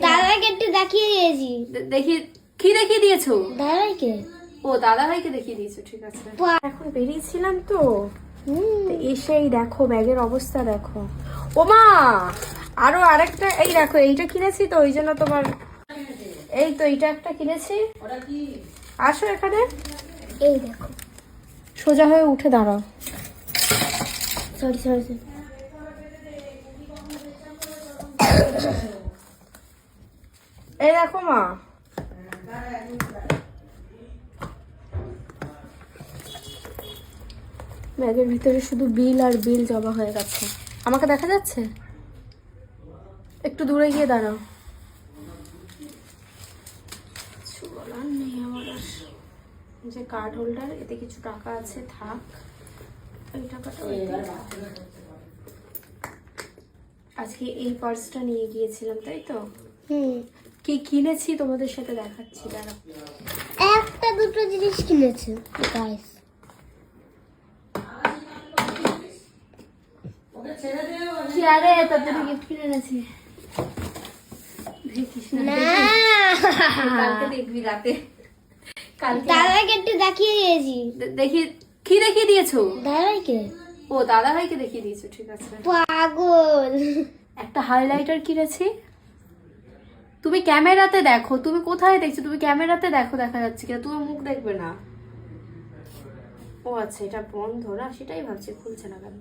দাদাকে একটু দেখিয়ে দিয়েছি। দেখি কি দেখিয়ে দিয়েছো? দাদাকে। ও দাদা ভাইকে দেখিয়ে দিয়েছো, ঠিক আছে। এখন বেরিয়েছিলাম তো এসেই দেখো ব্যাগের অবস্থা দেখো। ওমা আরো আরেকটা, এই দেখো এইটা কিনেছি তো ওই জন্য তোমার, এই তো এইটা একটা কিনেছি। আসো এখানে, এই দেখো। সোজা হয়ে উঠে দাঁড়াও। Sorry sorry sorry. এই দেখো মা, ব্যাগের ভিতরে শুধু বিল আর বিল জমা হয়ে গেছে। আমাকে দেখা যাচ্ছে? একটু দূরে গিয়ে দাঁড়াও। কিছু বলার নেই আমার আর। যে কার্ড হোল্ডার, এতে কিছু টাকা আছে, থাক। এই টাকাটা আজকে এই পার্সটা নিয়ে গিয়েছিলাম, তাই তো? কি কিনেছি তোমাদের সাথে দেখাচ্ছি, দাঁড়াও। একটা দুটো জিনিস কিনেছে গাইস। কি আরে তোদের গিফট কিনে এনেছি, দেখিস না? কালকে দেখবি রাতে। কালকে দাদাকে একটু দেখিয়ে দিয়েছি। দেখি কি দেখিয়ে দিয়েছো? দাদাকে। ও দাদা ভাইকে দেখিয়ে দিয়েছো, ঠিক আছে। পাগল। একটা হাইলাইটার কিনেছি। তুমি ক্যামেরাতে দেখো, তুমি কোথায় দেখছো? তুমি ক্যামেরাতে দেখো দেখা যাচ্ছে কিনা, তুমি মুখ দেখবে না। ও আচ্ছা, এটা বন্ধ না, সেটাই ভাবছি খুলছে না কেন।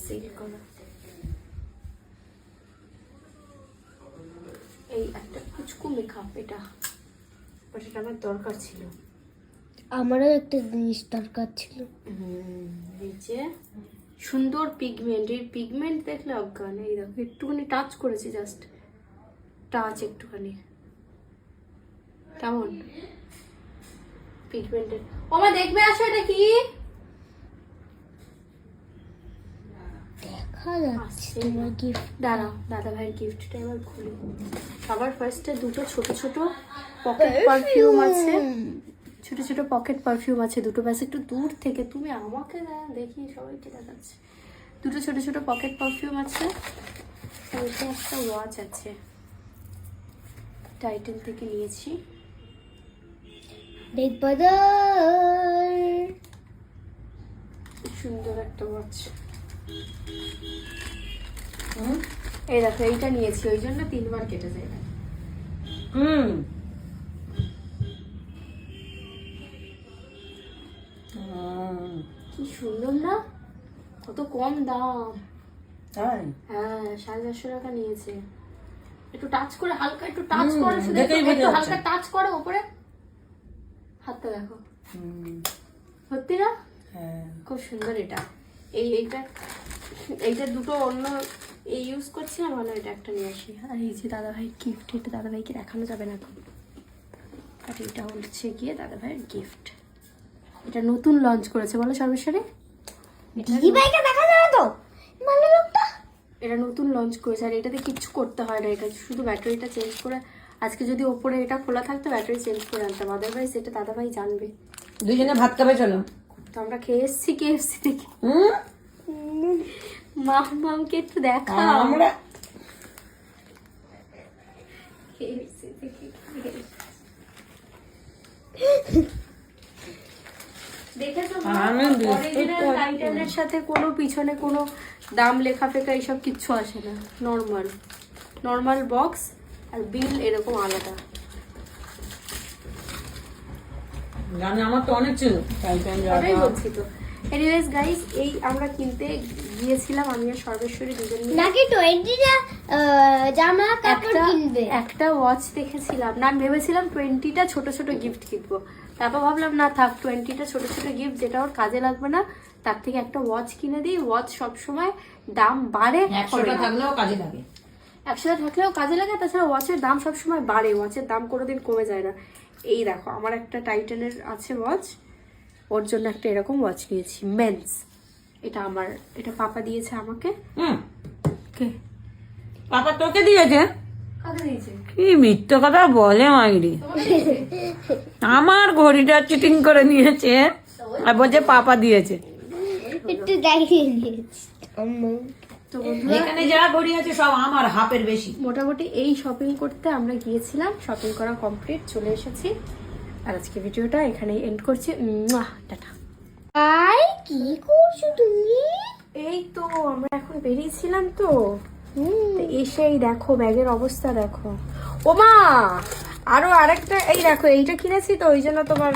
সিল করা। এই একটা কুচকু মেকআপ, এটা বাট এটা আমার দরকার ছিল। আমারও একটা জিনিস দরকার ছিল। এই যে সুন্দর পিগমেন্ট, এই পিগমেন্ট দেখলে অজ্ঞান। এই দেখো একটুখানি টাচ করেছি, জাস্ট টাচ একটুখানি। কেমন পিগমেন্টের? ওমা দেখবে, আসো এটা কি দেখা যাচ্ছে তোমার গিফট। দাঁড়াও, দাদা ভাইয়ের গিফটটা এবার খুলি। সবার ফার্স্টে দুটো ছোট ছোট পকেট পারফিউম আছে, ছোট ছোট পকেট পারফিউম আছে দুটো। ব্যাস একটু দূর থেকে তুমি আমাকে দেখি, সবাইকে দেখাচ্ছে। দুটো ছোট ছোট পকেট পারফিউম আছে, ওইটা একটা ওয়াচ আছে, টাইটেল থেকে নিয়েছি। বিগ বাজার। সুন্দর একটা ওয়াচ। এই দেখো এইটা নিয়েছি, ওই জন্য 3 বার কেটে যায়। কি সুন্দর না, কত কম দাম। হ্যাঁ 450 টাকা নিয়েছে। একটু টাচ করে, হালকা একটু টাচ করে, শুধু একটু হালকা টাচ করে উপরে হাতটা দেখো। সত্যি না? খুব সুন্দর এটা। এইটা দুটো অন্য এই ইউজ করছি, আমার এটা একটা নিয়ে আসি। আর এই যে দাদা ভাইয়ের গিফট, এটা দাদা ভাইকে দেখানো যাবে না এখন, আর এটা হচ্ছে গিয়ে দাদা ভাইয়ের গিফট। এটা নতুন লঞ্চ করেছে, বলো সর্বেশ্বরী? দিদি ভাইকে দেখা যাবে তো, ভালো লোকটা। এটা নতুন লঞ্চ করেছে, আর এটাতে কিচ্ছু করতে হয় না, এটা শুধু ব্যাটারিটা চেঞ্জ করে। আজকে যদি ওপরে এটা খোলা থাকতো, ব্যাটারি চেঞ্জ করে আনতাম, আদারওয়াইজ এটা দাদা ভাই জানবে। দুজনে ভাত খাবে, চলো। তো আমরা খেয়ে এসছি KFC থেকে। মামকে একটু দেখা, আমরা KFC থেকে দেখেছো? অরিজিনাল টাইটেলের সাথে কোনো পিছনে কোনো দাম লেখা ফেকা এইসব কিচ্ছু আসে না, নর্মাল বক্স, আর বিল এরকম আলাদা। জানি আমার তো অনেক ছিল, ওটাই বলছি তো। এনিওয়েজ গাইস, এই আমরা কিনতে গিয়েছিলাম আমি আর সর্বেশ্বরী দুজন মিলে। নাকি 20টা জামা কাপড় কিনবে। একটা ওয়াচ দেখেছিলাম না, আমি ভেবেছিলাম 20টা ছোট ছোট গিফট কিনবো। তারপর ভাবলাম না থাক, 20টা ছোট ছোট গিফট যেটা ওর কাজে লাগবে না, তার থেকে একটা ওয়াচ কিনে দিই। ওয়াচ সবসময় দাম বাড়ে, 100টা থাকলেও কাজে লাগে। 100টা থাকলেও কাজে লাগে। তাছাড়া ওয়াচের দাম সবসময় বাড়ে, ওয়াচের দাম কোনোদিন কমে যায় না। এই দেখো আমার একটা টাইটানের আছে ওয়াচ, ওর জন্য একটা এরকম ওয়াচ নিয়েছি মেন্স। এটা আমার, এটা পাপা দিয়েছে আমাকে। কে পাপা তোকে দিয়েছে? কাকে দিয়েছে? কি মিথ্যে কথা বলে মাইরি। আমার ঘড়িটা চিটিং করে নিয়েছে আর বলছে পাপা দিয়েছে। একটু দেখিয়ে দিয়েছি। তো বন্ধুরা এখানে যা ঘড়ি আছে সব আমার হাফের বেশি। মোটামুটি এই শপিং করতে আমরা গিয়েছিলাম, শপিং করা কমপ্লিট, চলে এসেছি। আর আজকে ভিডিওটা এখানেই এন্ড করছি। টাটা। আই কি করছো তুমি? এই তো আমরা এখন বেরিয়েছিলাম তো এসেই দেখো ব্যাগের অবস্থা দেখো। ওমা আরো আরেকটা, এই দেখো এইটা কিনেছি তো ওই জন্য তোমার